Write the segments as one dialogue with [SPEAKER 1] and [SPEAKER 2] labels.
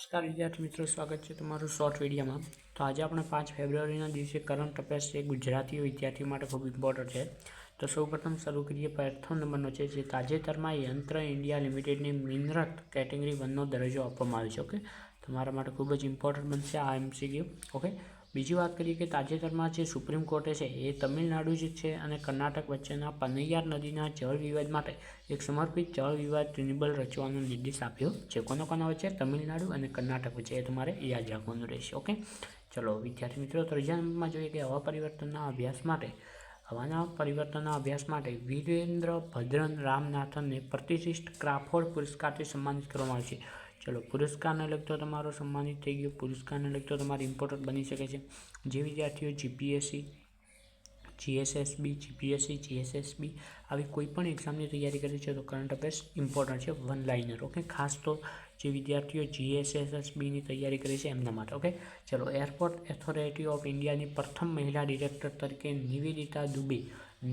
[SPEAKER 1] નમસ્કાર વિદ્યાર્થી મિત્રો, સ્વાગત છે તમારું શોર્ટ વિડીયોમાં। તો આજે આપણે 5 ફેબ્રુઆરીના દિવસે કરંટ અફેર્સ છે ગુજરાતી વિદ્યાર્થીઓ માટે ખૂબ ઇમ્પોર્ટન્ટ છે। તો સૌપ્રથમ શરૂ કરીએ। પ્રથમ નંબરનો છે જે તાજેતરમાં યંત્ર ઇન્ડિયા લિમિટેડની મિનરત કેટેગરી 1નો દરજ્જો આપવામાં આવ્યો છે। ઓકે, તમારા માટે ખૂબ જ ઇમ્પોર્ટન્ટ બનશે આ MCQ। ઓકે, બીજી વાત કરીએ કે તાજેતરમાં જે સુપ્રીમ કોર્ટે છે એ તમિલનાડુ જ છે અને કર્ણાટક વચ્ચેના પનૈયાર નદીના જળ વિવાદ માટે એક સમર્પિત જળ વિવાદ ટ્રિબ્યુનલ રચવાનો નિર્દેશ આપ્યો છે। કોના વચ્ચે? તમિલનાડુ અને કર્ણાટક વચ્ચે। એ તમારે યાદ રાખવાનું રહેશે। ઓકે, ચલો વિદ્યાર્થી મિત્રો, ત્રીજા નંબરમાં જોઈએ કે હવાના પરિવર્તનના અભ્યાસ માટે વીરેન્દ્ર ભદ્રન રામનાથનને પ્રતિષ્ઠિત ક્રાફોર્ડ પુરસ્કારથી સન્માનિત કરવામાં આવે છે। ચલો, પુરસ્કારને લગતો તમારો સન્માનિત થઈ ગયો। પુરસ્કારને લગતો તમારે ઇમ્પોર્ટન્ટ બની શકે છે। જે વિદ્યાર્થીઓ GPSC, GSSB આવી કોઈ પણ એક્ઝામની તૈયારી કરી છે તો કરંટ અફેર્સ ઇમ્પોર્ટન્ટ છે, વન લાઇનર। ઓકે, ખાસ તો જે વિદ્યાર્થીઓ GSSBની તૈયારી કરી છે એમના માટે। ઓકે, ચલો, એરપોર્ટ ઓથોરિટી ઓફ ઇન્ડિયાની પ્રથમ મહિલા ડિરેક્ટર તરીકે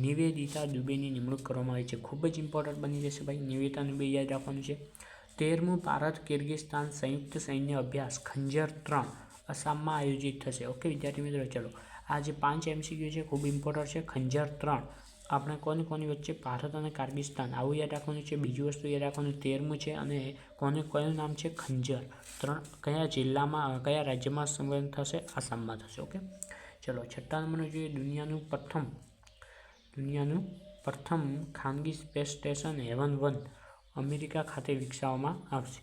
[SPEAKER 1] નિવેદિતા દુબેની નિમણૂક કરવામાં આવી છે। ખૂબ જ ઇમ્પોર્ટન્ટ બની જશે ભાઈ, નિવેદિતા દુબે યાદ રાખવાનું છે। 13મું ભારત કિર્ગિસ્તાન સંયુક્ત સૈન્ય અભ્યાસ ખંજર 3 આસામમાં આયોજિત થશે। ઓકે વિદ્યાર્થી મિત્રો, ચલો આ જે 5 MCQ છે ખૂબ ઇમ્પોર્ટન્ટ છે। ખંજર 3 આપણે કોની વચ્ચે? ભારત અને કિર્ગિસ્તાન, આવું યાદ રાખવાનું છે। બીજું વસ્તુ યાદ રાખવાનું, 13મું છે અને કયું નામ છે? ખંજર 3 કયા જિલ્લામાં, કયા રાજ્યમાં સંબંધ થશે? આસામમાં થશે। ઓકે, ચલો છઠ્ઠા નંબરનું જોઈએ। દુનિયાનું પ્રથમ ખાનગી સ્પેસ સ્ટેશન હેવન 1 અમેરિકા ખાતે વિકસાવવામાં આવશે।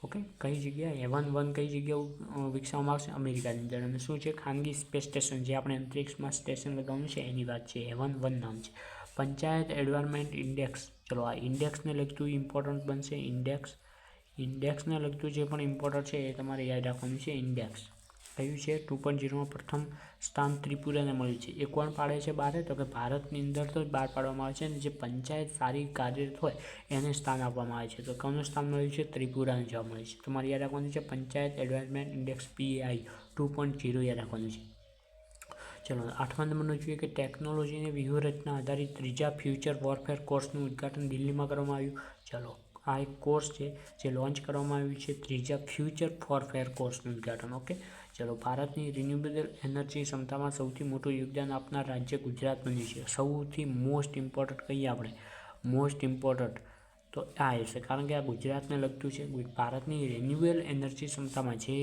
[SPEAKER 1] ઓકે, કઈ જગ્યાએ? હેવન 1 કઈ જગ્યાએ વિકસાવવામાં આવશે? અમેરિકાની અંદર। અને શું છે? ખાનગી સ્પેસ સ્ટેશન, જે આપણે અંતરિક્ષમાં સ્ટેશન લગાવવાનું છે એની વાત છે, હેવન 1 નામ છે। પંચાયત એન્વાયરમેન્ટ ઇન્ડેક્સ, ચલો આ ઇન્ડેક્સને લગતું ઇમ્પોર્ટન્ટ બનશે। ઇન્ડેક્સને લગતું જે પણ ઇમ્પોર્ટન્ટ છે એ તમારે યાદ રાખવાનું છે। ઇન્ડેક્સ કયું છે? 2.0માં પ્રથમ સ્થાન ત્રિપુરાને મળ્યું છે। એ કોણ પાડે છે બહાર? તો કે ભારતની અંદર તો બહાર પાડવામાં આવે છે અને જે પંચાયત સારી કાર્યરત હોય એને સ્થાન આપવામાં આવે છે। તો કોનું સ્થાન મળ્યું છે? ત્રિપુરાને જોવા મળે છે। તમારે યાદ રાખવાનું છે પંચાયત એન્વાયરમેન્ટ ઇન્ડેક્સ PAI 2.0 યાદ રાખવાનું છે। ચલો, 8મા નંબરનું જોઈએ કે ટેકનોલોજીની વ્યૂહરચના આધારિત ત્રીજા ફ્યુચર વોરફેર કોર્સનું ઉદ્ઘાટન દિલ્હીમાં કરવામાં આવ્યું। ચલો, આ એક કોર્સ છે જે લોન્ચ કરવામાં આવ્યું છે, ત્રીજા ફ્યુચર વોરફેર કોર્સનું ઉદ્ઘાટન। ઓકે, ચલો, ભારતની રિન્યુએબલ એનર્જી ક્ષમતામાં સૌથી મોટું યોગદાન આપનાર રાજ્ય ગુજરાત બન્યું છે। સૌથી મોસ્ટ ઇમ્પોર્ટન્ટ કહીએ આપણે, મોસ્ટ ઇમ્પોર્ટન્ટ તો આ હશે, કારણ કે આ ગુજરાતને લગતું છે। ભારતની રિન્યુએબલ એનર્જી ક્ષમતામાં જે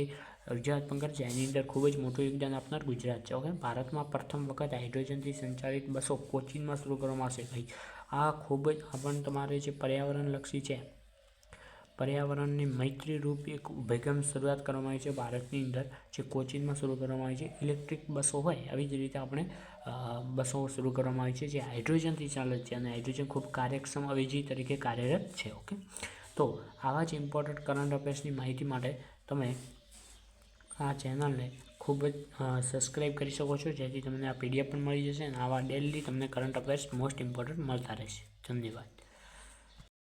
[SPEAKER 1] ઉર્જા ઉત્પન્ન છે એની અંદર ખૂબ જ મોટું યોગદાન આપનાર ગુજરાત છે। ઓકે, ભારતમાં પ્રથમ વખત હાઇડ્રોજનથી સંચાલિત બસો કોચીનમાં શરૂ કરવામાં આવશે ભાઈ। આ ખૂબ જ આપણને તમારે જે પર્યાવરણલક્ષી છે, પર્યાવરણની મૈત્રીરૂપ એક અભિગમ શરૂઆત કરવામાં આવી છે ભારતની અંદર, જે કોચીનમાં શરૂ કરવામાં આવી છે। ઇલેક્ટ્રિક બસો હોય આવી જ રીતે આપણે બસો શરૂ કરવામાં આવી છે જે હાઇડ્રોજનથી ચાલે છે અને હાઇડ્રોજન ખૂબ કાર્યક્ષમ અવેજી તરીકે કાર્યરત છે। ઓકે, તો આવા જ ઇમ્પોર્ટન્ટ કરંટ અફેર્સની માહિતી માટે તમે આ ચેનલને ખૂબ જ સબસ્ક્રાઈબ કરી શકો છો, જેથી તમને આ PDF પણ મળી જશે અને આવા ડેલી તમને કરંટ અફેર્સ મોસ્ટ ઇમ્પોર્ટન્ટ મળતા રહેશે। ધન્યવાદ।